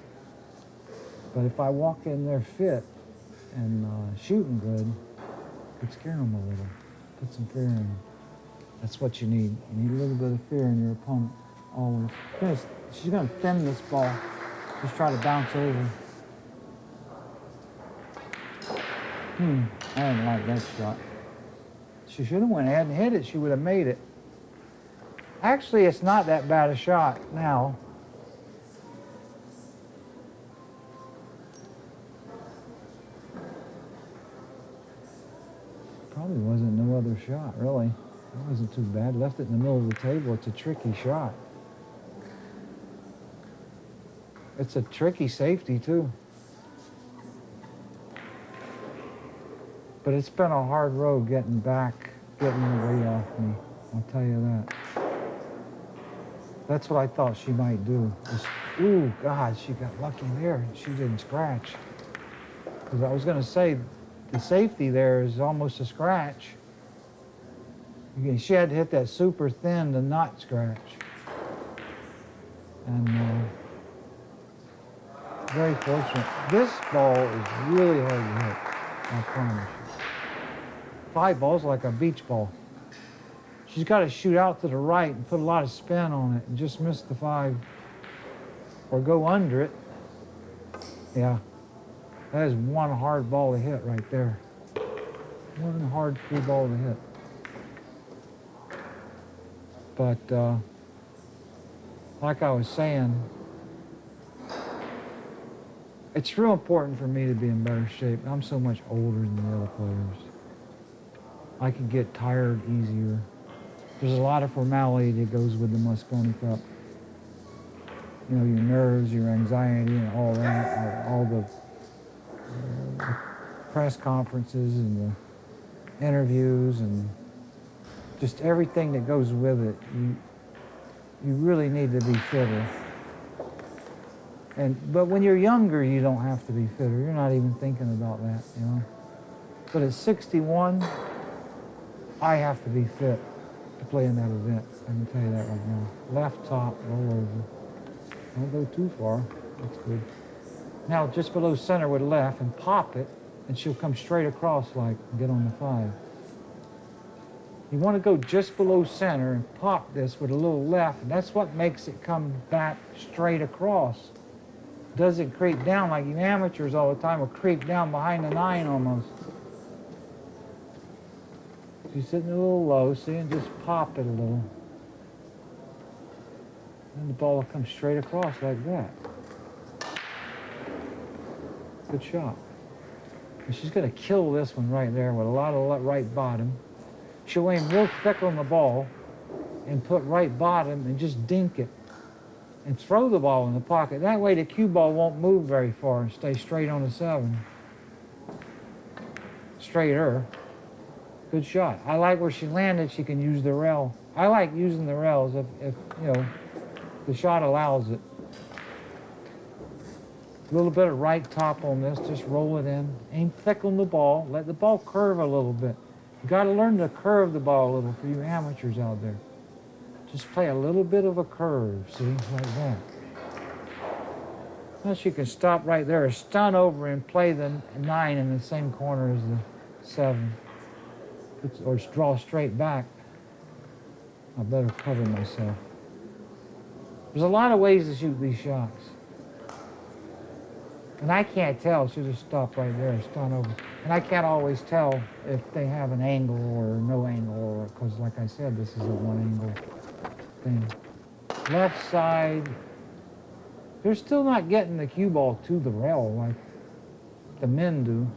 [SPEAKER 1] But if I walk in there fit and shooting good, it could scare them a little. Put some fear in them. That's what you need. You need a little bit of fear in your opponent, always. She's going to thin this ball. Just try to bounce over. I didn't like that shot. She should have went ahead and hit it. She would have made it. Actually, it's not that bad a shot now. Probably wasn't no other shot, really. That wasn't too bad. Left it in the middle of the table. It's a tricky shot. It's a tricky safety too. But it's been a hard road getting back, getting the weight off me. I'll tell you that. That's what I thought she might do. Just, ooh, God, she got lucky there. She didn't scratch. Because I was going to say, the safety there is almost a scratch. Again, she had to hit that super thin to not scratch. And very fortunate. This ball is really hard to hit, I promise you. 5 balls like a beach ball. She's got to shoot out to the right and put a lot of spin on it and just miss the 5 or go under it. Yeah, that is one hard ball to hit right there. One hard free ball to hit. But like I was saying, it's real important for me to be in better shape. I'm so much older than the other players. I can get tired easier. There's a lot of formality that goes with the Mosconi Cup. You know, your nerves, your anxiety, and all that, all the press conferences and the interviews and just everything that goes with it. You really need to be fitter. But when you're younger, you don't have to be fitter. You're not even thinking about that, you know. But at 61, I have to be fit to play in that event. I can tell you that right now. Left top, roll over. Don't go too far. That's good. Now just below center with left and pop it, and she'll come straight across like and get on the 5. You want to go just below center and pop this with a little left, and that's what makes it come back straight across. Doesn't creep down like you amateurs all the time will creep down behind the 9 almost. She's sitting a little low, see, and just pop it a little. And the ball will come straight across like that. Good shot. And she's going to kill this one right there with a lot of right bottom. She'll aim real thick on the ball and put right bottom and just dink it and throw the ball in the pocket. That way the cue ball won't move very far and stay straight on the 7. Straighter. Good shot. I like where she landed. She can use the rail. I like using the rails if you know, the shot allows it. A little bit of right top on this. Just roll it in. Aim thick on the ball. Let the ball curve a little bit. You got to learn to curve the ball a little for you amateurs out there. Just play a little bit of a curve, see, like that. Now she can stop right there, stun over and play the 9 in the same corner as the 7. Or draw straight back. I better cover myself. There's a lot of ways to shoot these shots. And I can't tell, she'll just stop right there, stun over. And I can't always tell if they have an angle or no angle, because like I said, this is a one angle thing. Left side, they're still not getting the cue ball to the rail like the men do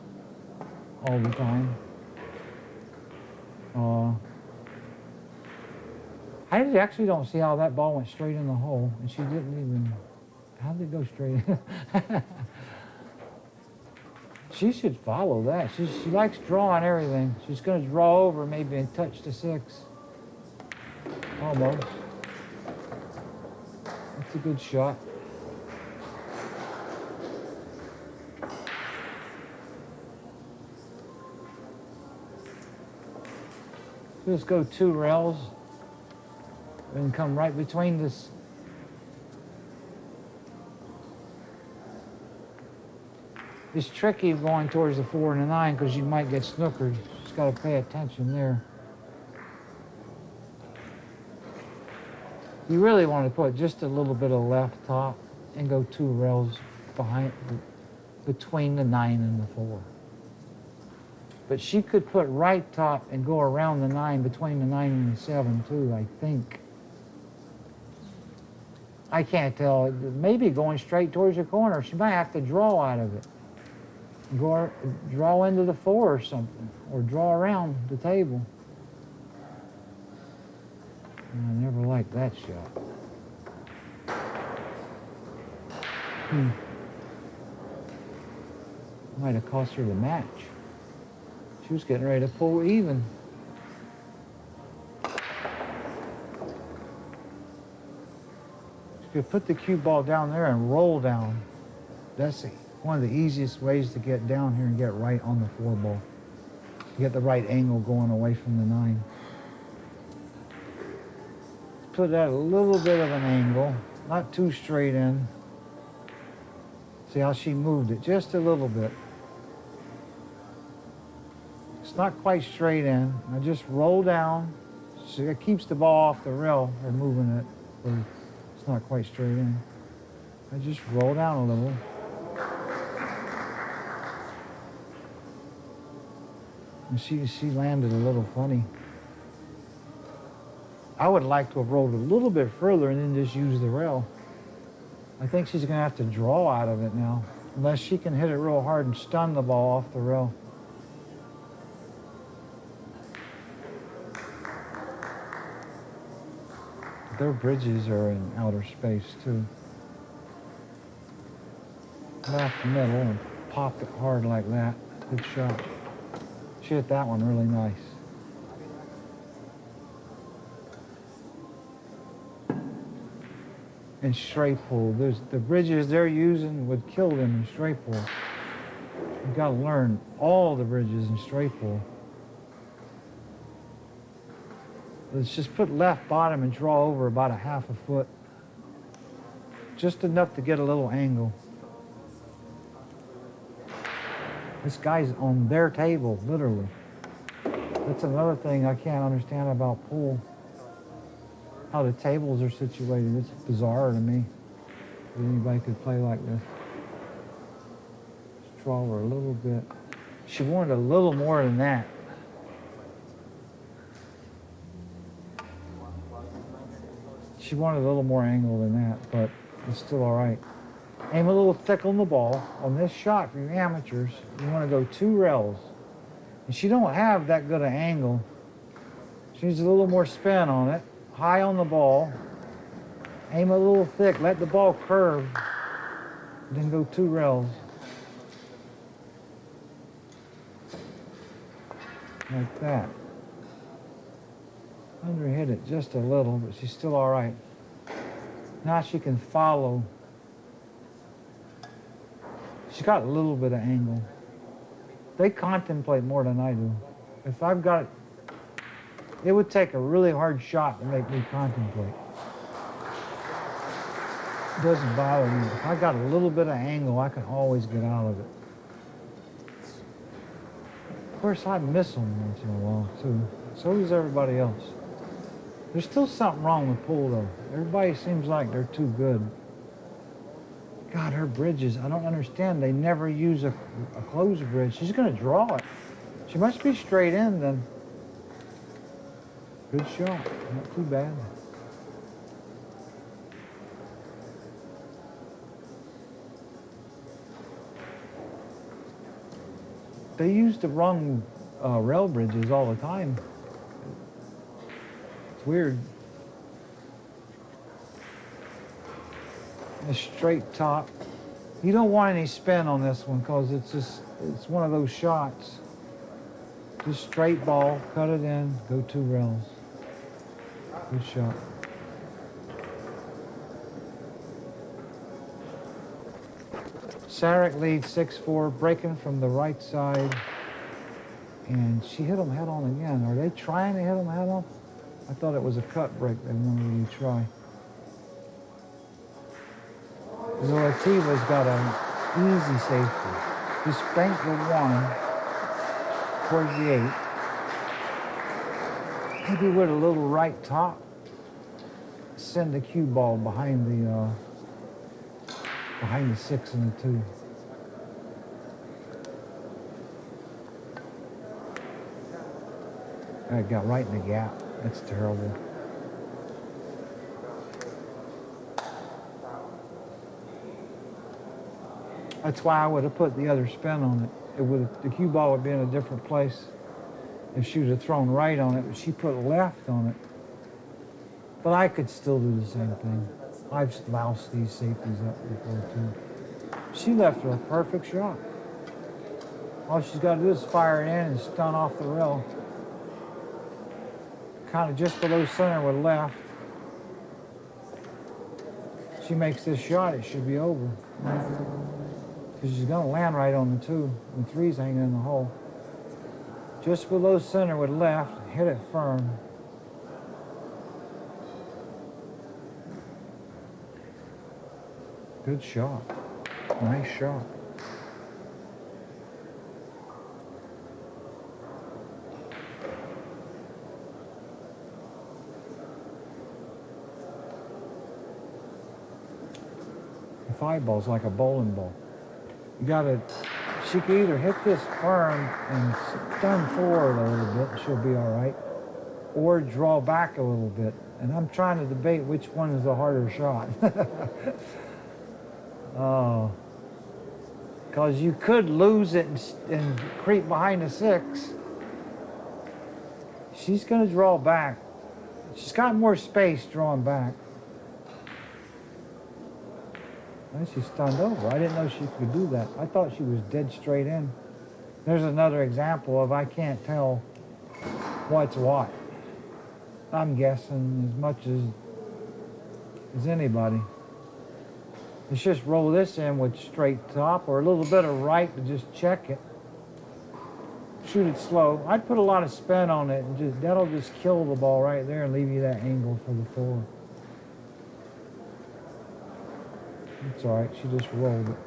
[SPEAKER 1] all the time. I actually don't see how that ball went straight in the hole, and she didn't even, how did it go straight in? She should follow that. She likes drawing everything. She's going to draw over maybe and touch the 6. Almost. That's a good shot. Just go 2 rails and come right between this. It's tricky going towards the 4 and the 9 because you might get snookered. Just got to pay attention there. You really want to put just a little bit of left top and go 2 rails between the 9 and the 4. But she could put right top and go around the 9, between the 9 and the 7 too, I think. I can't tell. Maybe going straight towards the corner. She might have to draw out of it. Draw into the 4 or something, or draw around the table. like that shot. Might have cost her the match. She was getting ready to pull even. She could put the cue ball down there and roll down. That's one of the easiest ways to get down here and get right on the 4 ball. You get the right angle going away from the 9. Put that a little bit of an angle, not too straight in. See how she moved it, just a little bit. It's not quite straight in. Now just roll down. So it keeps the ball off the rail or moving it. Or it's not quite straight in. I just roll down a little. And she landed a little funny. I would like to have rolled a little bit further and then just use the rail. I think she's going to have to draw out of it now, unless she can hit it real hard and stun the ball off the rail. Their bridges are in outer space too. Left middle and pop it hard like that. Good shot. She hit that one really nice. And straight pull. There's the bridges they're using would kill them in straight pull. You've got to learn all the bridges in straight pull. Let's just put left bottom and draw over about a half a foot. Just enough to get a little angle. This guy's on their table, literally. That's another thing I can't understand about pool. How the tables are situated. It's bizarre to me that anybody could play like this. Just draw her a little bit. She wanted a little more than that. She wanted a little more angle than that, but it's still all right. Aim a little thick on the ball. On this shot for you amateurs, you want to go 2 rails. And she don't have that good an angle. She needs a little more spin on it. High on the ball. Aim a little thick. Let the ball curve. Then go 2 rails. Like that. Underhit it just a little, but she's still all right. Now she can follow. She's got a little bit of angle. They contemplate more than I do. If I've got it, it would take a really hard shot to make me contemplate. It doesn't bother me. If I got a little bit of angle, I can always get out of it. Of course, I miss them once in a while, too. So does everybody else. There's still something wrong with pool, though. Everybody seems like they're too good. God, her bridges, I don't understand. They never use a closed bridge. She's going to draw it. She must be straight in, then. Good shot. Not too bad. They use the wrong rail bridges all the time. It's weird. A straight top. You don't want any spin on this one because it's one of those shots. Just straight ball, cut it in, go 2 rails. Good shot. Sarac leads 6-4, breaking from the right side. And she hit them head on again. Are they trying to hit them head on? I thought it was a cut break they wanted you to try. Zlateva's got an easy safety. Just bank the 1 towards the 8. Maybe with a little right top. Send the cue ball behind the 6 and the 2. I got right in the gap. That's terrible. That's why I would have put the other spin on it. The cue ball would be in a different place if she would have thrown right on it, but she put left on it. But I could still do the same thing. I've loused these safeties up before too. She left a perfect shot. All she's got to do is fire it in and stun off the rail. Kind of just below center with left. She makes this shot, it should be over. Because she's going to land right on the 2. The 3's hanging in the hole. Just below center with left, hit it firm. Good shot. Nice shot. The 5 ball's like a bowling ball. You gotta, she can either hit this firm and stun forward a little bit, and she'll be all right, or draw back a little bit. And I'm trying to debate which one is the harder shot. Oh, because you could lose it and creep behind the 6. She's going to draw back. She's got more space drawing back. And she's stunned over. I didn't know she could do that. I thought she was dead straight in. There's another example of I can't tell what's what. I'm guessing as much as anybody. Let's just roll this in with straight top or a little bit of right to just check it. Shoot it slow. I'd put a lot of spin on it and that'll just kill the ball right there and leave you that angle for the 4. It's all right, she just rolled it.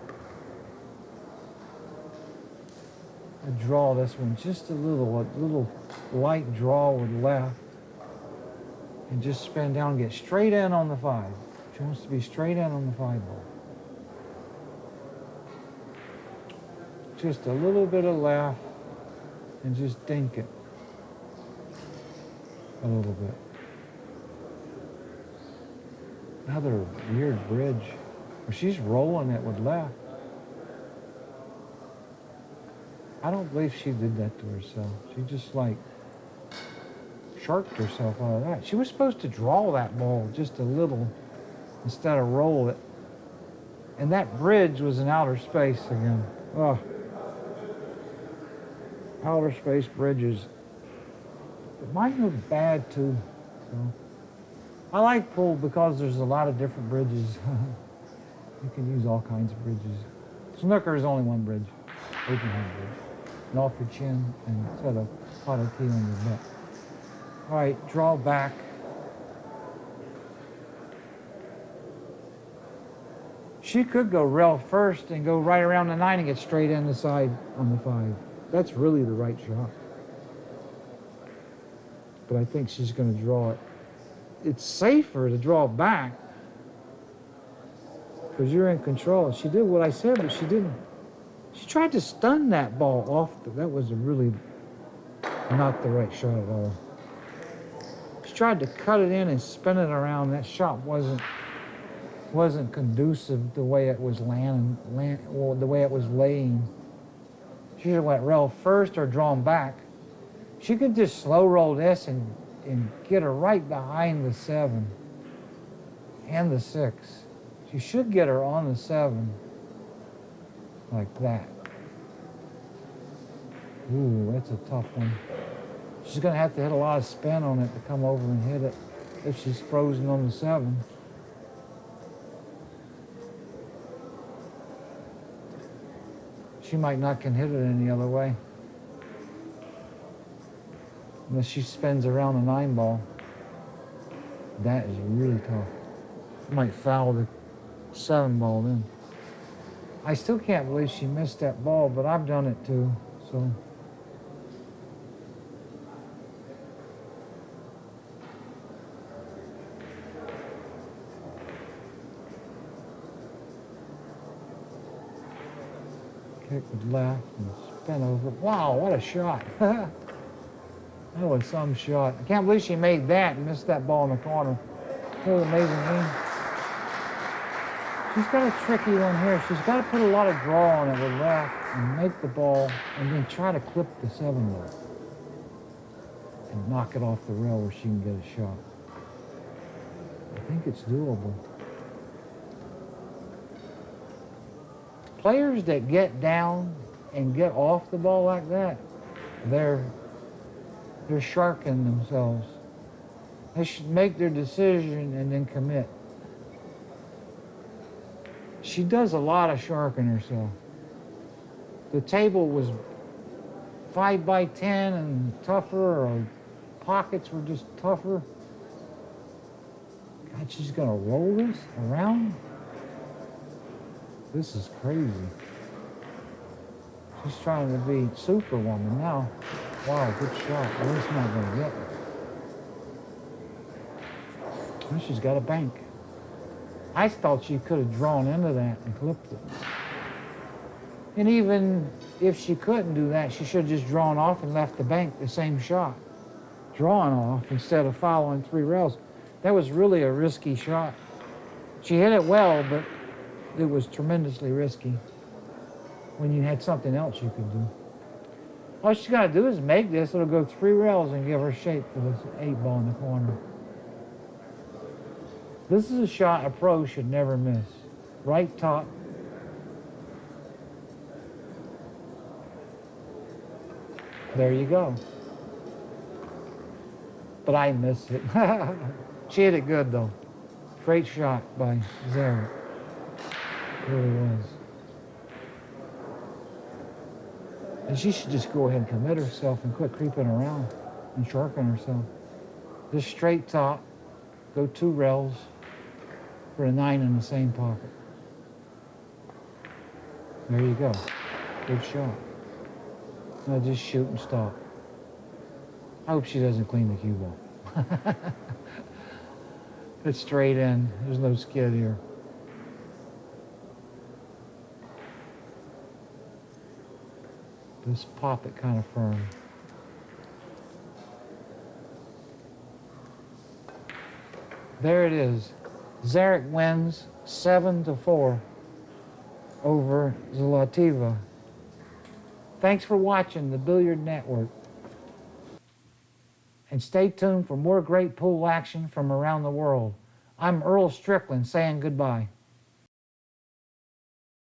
[SPEAKER 1] I draw this one just a little light draw with left. And just spin down and get straight in on the 5. She wants to be straight in on the 5 ball. Just a little bit of left and just dink it a little bit. Another weird bridge where she's rolling it with left. I don't believe she did that to herself. She just like sharked herself out of that. She was supposed to draw that ball just a little instead of roll it. And that bridge was in outer space again. Oh. Outer space bridges. But mine are bad too. So I like pool because there's a lot of different bridges. You can use all kinds of bridges. Snooker is only one bridge. Open hand bridge. And off your chin and set a pot of tea on your butt. All right, draw back. She could go rail first and go right around the 9 and get straight in the side on the 5. That's really the right shot. But I think she's going to draw it. It's safer to draw back because you're in control. She did what I said, but she didn't. She tried to stun that ball off. That was really not the right shot at all. She tried to cut it in and spin it around. That shot wasn't conducive the way it was the way it was laying. She should have went rail first or drawn back. She could just slow roll this and get her right behind the 7 and the 6. She should get her on the 7 like that. Ooh, that's a tough one. She's going to have to hit a lot of spin on it to come over and hit it if she's frozen on the 7. She might not can hit it any other way. Unless she spins around a 9 ball. That is really tough. She might foul the 7 ball then. I still can't believe she missed that ball, but I've done it too, so. Kick with left and spin over. Wow, what a shot. That was some shot. I can't believe she made that and missed that ball in the corner. That was amazing game. She's got a tricky one here. She's got to put a lot of draw on it with left and make the ball and then try to clip the 7 ball and knock it off the rail where she can get a shot. think it's doable. Players that get down and get off the ball like that, they're sharking themselves. They should make their decision and then commit. She does a lot of sharking herself. The table was 5x10 and tougher, or pockets were just tougher. God, she's gonna roll this around? This is crazy. She's trying to be Superwoman now. Wow, good shot. Well, it's not gonna get it. Well, she's got a bank. I thought she could have drawn into that and clipped it. And even if she couldn't do that, she should have just drawn off and left the bank the same shot. Drawn off instead of following 3 rails. That was really a risky shot. She hit it well, but it was tremendously risky when you had something else you could do. All she's got to do is make this. It'll go 3 rails and give her shape for this 8 ball in the corner. This is a shot a pro should never miss. Right top. There you go. But I missed it. She hit it good though. Great shot by Sarac. It really was. And she should just go ahead and commit herself and quit creeping around and sharking herself. Just straight top, go 2 rails for a 9 in the same pocket. There you go. Good shot. Now just shoot and stop. I hope she doesn't clean the cue ball. It's straight in. There's no skid here. Just pop it kind of firm. There it is. Sarac wins 7-4 over Zlateva. Thanks for watching the Billiard Network. And stay tuned for more great pool action from around the world. I'm Earl Strickland saying goodbye.